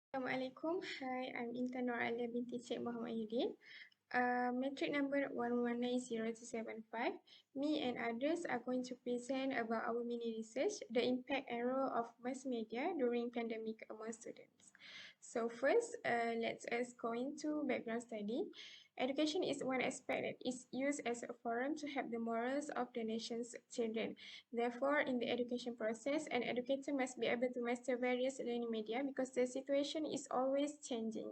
Assalamualaikum. Hi, I'm Intan ALYAA binti Cik MOHAMMAD. Metric number 1190275. Me and others are going to present about our mini research, the impact and role of mass media during pandemic among students. So first, let's us go into background study. Education is one aspect that is used as a forum to help the morals of the nation's children. Therefore, in the education process, an educator must be able to master various learning media because the situation is always changing.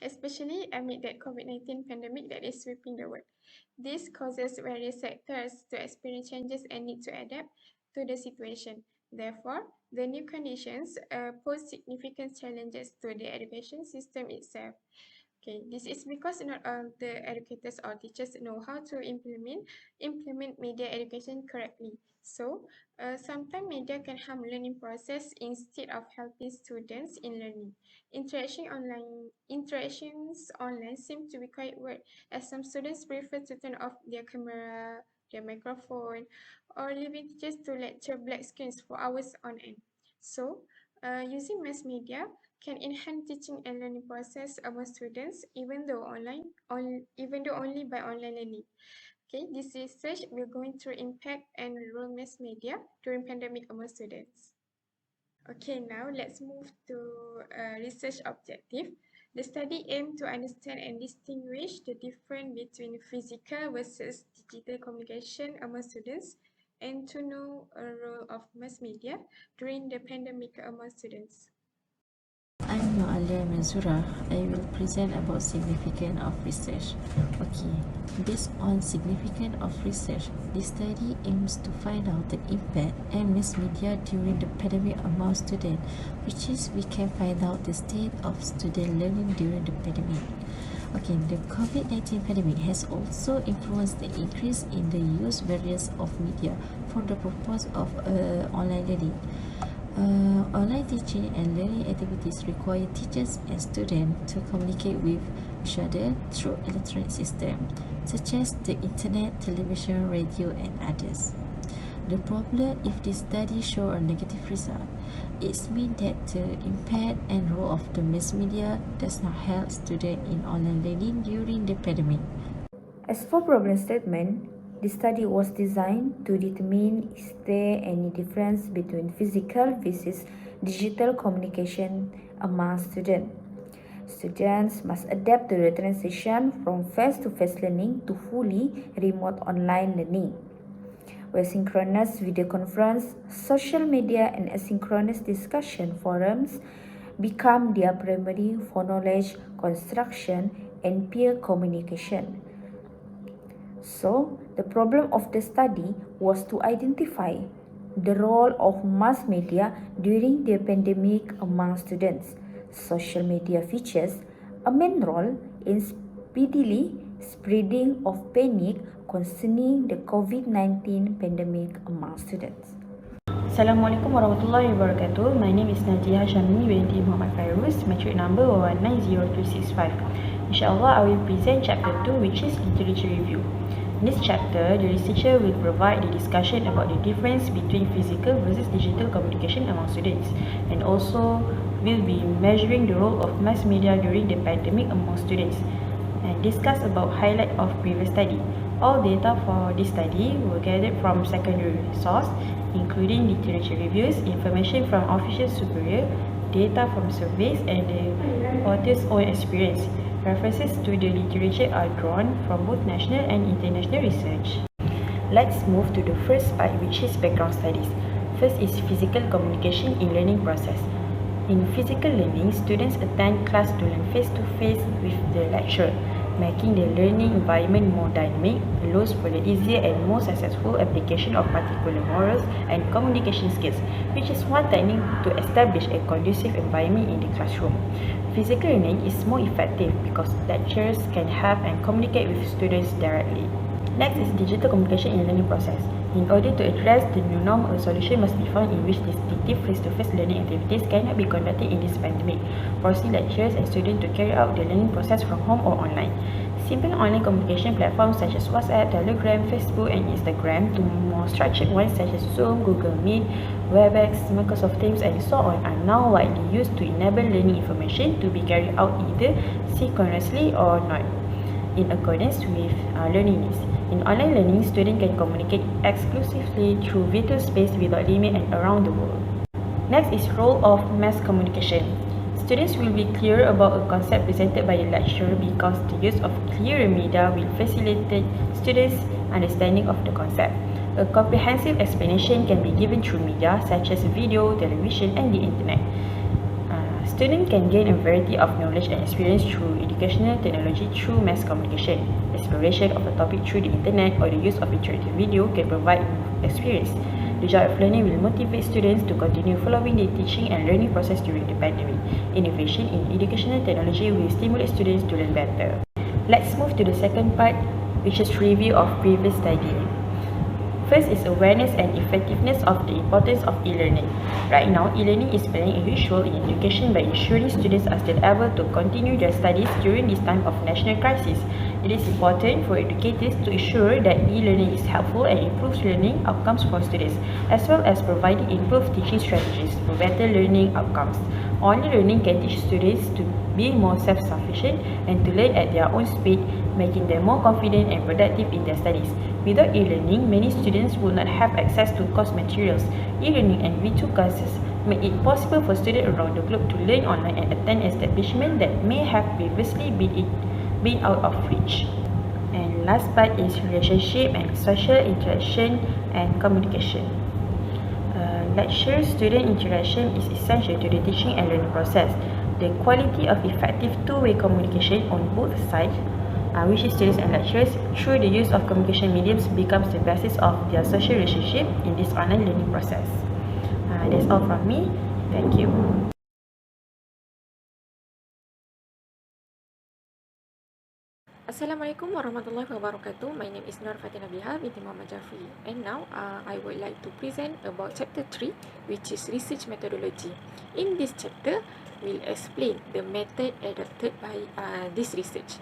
Especially amid that COVID-19 pandemic that is sweeping the world. This causes various sectors to experience changes and need to adapt to the situation. Therefore, the new conditions pose significant challenges to the education system itself. Okay, this is because not all the educators or teachers know how to implement media education correctly. So, sometimes media can harm learning process instead of helping students in learning. Interactions online seem to be quite weird, as some students prefer to turn off their camera, their microphone, or leaving teachers to lecture black screens for hours on end. So, using mass media can enhance teaching and learning process among students, even though only by online learning. Okay, this research will going through impact and role mass media during pandemic among students. Okay, now let's move to research objective. The study aimed to understand and distinguish the difference between physical versus digital communication among students and to know a role of mass media during the pandemic among students. I'm ALIA MAIZURAH. I will present about significance of research. Okay, based on significance of research, this study aims to find out the impact and mass media during the pandemic among students, which is we can find out the state of student learning during the pandemic. Okay, the COVID-19 pandemic has also influenced the increase in the use various of media for the purpose of online learning. Online teaching and learning activities require teachers and students to communicate with each other through electronic systems, such as the internet, television, radio, and others. The problem if this study shows a negative result, it means that the impact and role of the mass media does not help students in online learning during the pandemic. As for problem statement, the study was designed to determine is there any difference between physical versus digital communication among students. Students must adapt to the transition from face-to-face learning to fully remote online learning, where synchronous video conference, social media, and asynchronous discussion forums become their primary for knowledge construction and peer communication. So, the problem of the study was to identify the role of mass media during the pandemic among students. Social media features a main role in speedily spreading of panic concerning the COVID-19 pandemic among students. Assalamualaikum warahmatullahi wabarakatuh. My name is NABIHAH SYAMIMI binti Muhammad FAIRUZ, metric number 1190265. Inshallah, I will present chapter 2, which is literature review. In this chapter, the researcher will provide the discussion about the difference between physical versus digital communication among students, and also will be measuring the role of mass media during the pandemic among students, and discuss about highlight of previous study. All data for this study were gathered from secondary source, including literature reviews, information from official superior, data from surveys, and the author's own experience. References to the literature are drawn from both national and international research. Let's move to the first part, which is background studies. First is physical communication in learning process. In physical learning, students attend class to learn face-to-face with the lecturer, making the learning environment more dynamic, allows for the easier and more successful application of particular morals and communication skills, which is one technique to establish a conducive environment in the classroom. Physical learning is more effective because lecturers can have and communicate with students directly. Next is digital communication in the learning process. In order to address the new norm, a solution must be found in which distinctive face-to-face learning activities cannot be conducted in this pandemic, forcing lecturers and students to carry out the learning process from home or online. Simple online communication platforms such as WhatsApp, Telegram, Facebook, and Instagram to more structured ones such as Zoom, Google Meet, WebEx, Microsoft Teams, and so on are now widely used to enable learning information to be carried out either synchronously or not, in accordance with learning needs. In online learning, students can communicate exclusively through virtual space without limit and around the world. Next is role of mass communication. Students will be clear about a concept presented by the lecturer because the use of clearer media will facilitate students' understanding of the concept. A comprehensive explanation can be given through media such as video, television, and the internet. Students can gain a variety of knowledge and experience through educational technology through mass communication. Exploration of a topic through the internet or the use of interactive video can provide experience. The joy of learning will motivate students to continue following the teaching and learning process during the pandemic. Innovation in educational technology will stimulate students to learn better. Let's move to the second part, which is review of previous study. First is awareness and effectiveness of the importance of e-learning. Right now, e-learning is playing a huge role in education by ensuring students are still able to continue their studies during this time of national crisis. It is important for educators to ensure that e-learning is helpful and improves learning outcomes for students, as well as providing improved teaching strategies for better learning outcomes. Online learning can teach students to be more self-sufficient and to learn at their own speed, making them more confident and productive in their studies. Without e-learning, many students would not have access to course materials. E-learning and virtual classes make it possible for students around the globe to learn online and attend establishments that may have previously been out of reach. And last part is relationship and social interaction and communication. Lecturer-student interaction is essential to the teaching and learning process. The quality of effective two-way communication on both sides, which is students and lecturers, through the use of communication mediums becomes the basis of their social relationship in this online learning process. That's all from me. Thank you. Assalamualaikum warahmatullahi wabarakatuh. My name is NURIRYANI binti MOHAMMAD JAFRI, and now I would like to present about chapter 3, which is research methodology. In this chapter, we'll explain the method adopted by this research.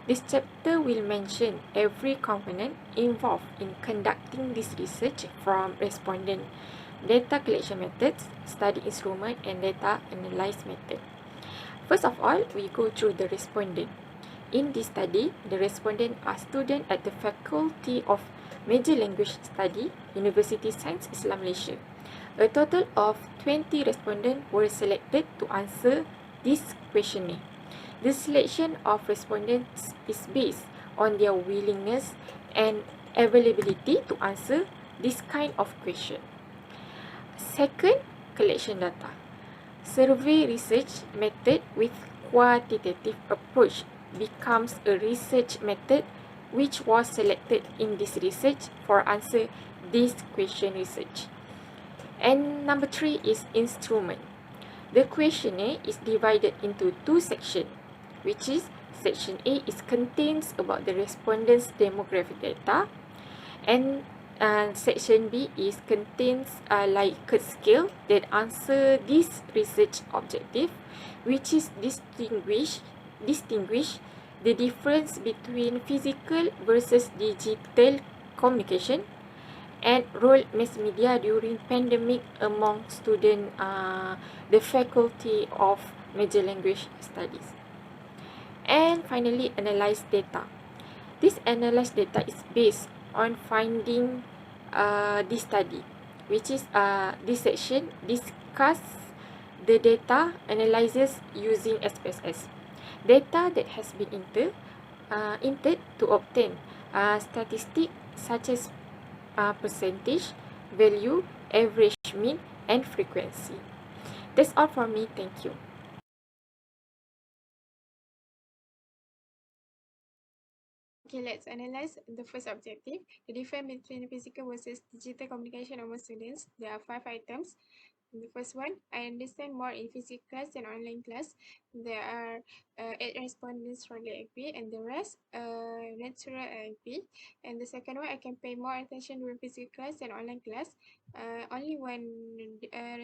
This chapter will mention every component involved in conducting this research, from respondent, data collection methods, study instrument, and data analysis method. First of all, we go through the respondent. In this study, the respondents are students at the Faculty of Major Language Study, University Science Islam Malaysia. A total of 20 respondents were selected to answer this questionnaire. The selection of respondents is based on their willingness and availability to answer this kind of question. Second, collection data. Survey research method with quantitative approach becomes a research method which was selected in this research for answer this question research. And number 3 is instrument. The questionnaire is divided into two sections, which is section A is contains about the respondents' demographic data, and section B is contains Likert scale that answer this research objective, which is distinguish the difference between physical versus digital communication and role mass media during pandemic among students the Faculty of Major Language Studies. And finally, analyze data. This analyzed data is based on finding this study, which is this section discuss the data analysis using SPSS. Data that has been entered to obtain statistics such as percentage, value, average, mean, and frequency. That's all from me. Thank you. Okay, let's analyze the first objective, the difference between physical versus digital communication among students. There are 5 items. The first one, I understand more in physical class than online class. There are 8 respondents strongly agree, and the rest natural agree. And the second one, I can pay more attention during physical class than online class. Only one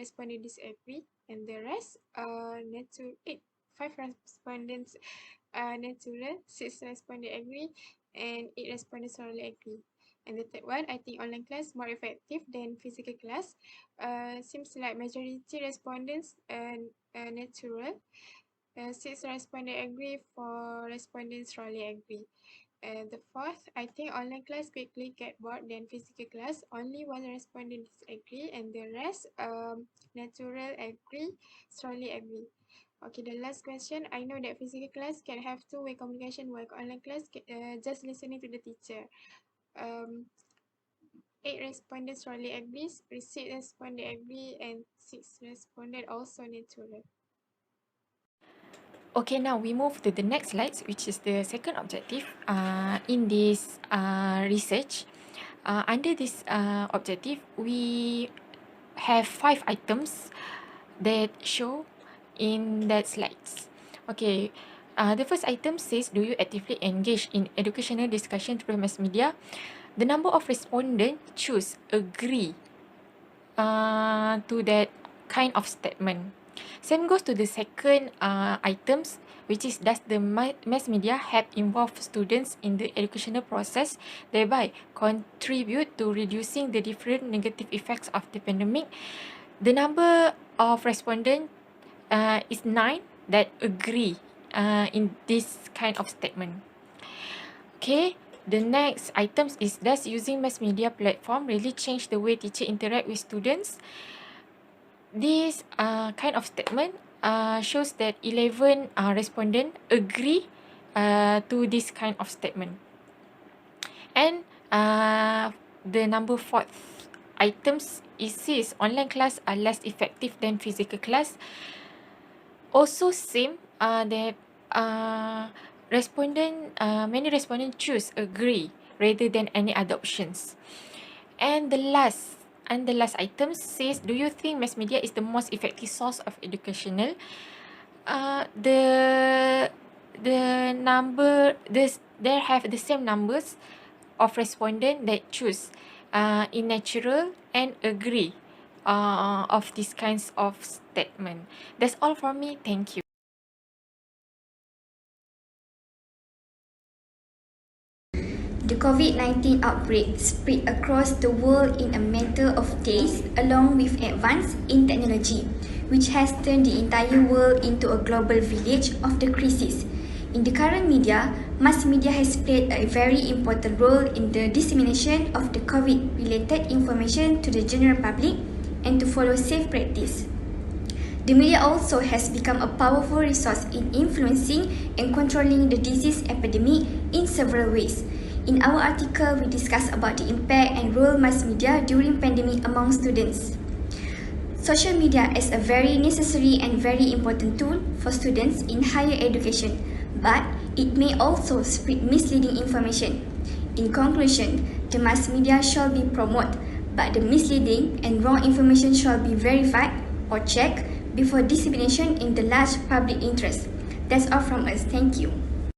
respondent disagree, and the rest natural 5 respondents natural, 6 responded agree, and 8 responded strongly agree. And the third one, I think online class more effective than physical class. Seems like majority respondents natural. 6 responded agree, 4 respondents strongly agree. And the fourth, I think online class quickly get bored than physical class. Only one respondent disagree, and the rest natural agree, strongly agree. Okay, the last question. I know that physical class can have two-way communication, while online class just listening to the teacher. 8 responded strongly agrees, 6 responded agree, and 6 responded also natural. Okay, now we move to the next slide, which is the second objective in this research. Under this objective, we have 5 items that show in that slides. Okay, the first item says, do you actively engage in educational discussion through mass media? The number of respondents choose agree to that kind of statement. Same goes to the second items, which is, does the mass media help involve students in the educational process, thereby contribute to reducing the different negative effects of the pandemic? The number of respondents is 9 that agree in this kind of statement. Okay, the next items is, does using mass media platform really change the way teacher interact with students? This kind of statement shows that 11 respondents agree to this kind of statement. And the number 4 items, it says online class are less effective than physical class. Also same that many respondents choose agree rather than any other options. And the last item says, do you think mass media is the most effective source of educational? There have the same numbers of respondents that choose in natural and agree of these kinds of statement. That's all for me. Thank you. The COVID-19 outbreak spread across the world in a matter of days, along with advances in technology, which has turned the entire world into a global village of the crisis. In the current media, mass media has played a very important role in the dissemination of the COVID-related information to the general public and to follow safe practice. The media also has become a powerful resource in influencing and controlling the disease epidemic in several ways. In our article, we discuss about the impact and role mass media during pandemic among students. Social media is a very necessary and very important tool for students in higher education, but it may also spread misleading information. In conclusion, the mass media shall be promoted, but the misleading and wrong information shall be verified or checked before dissemination in the large public interest. That's all from us. Thank you.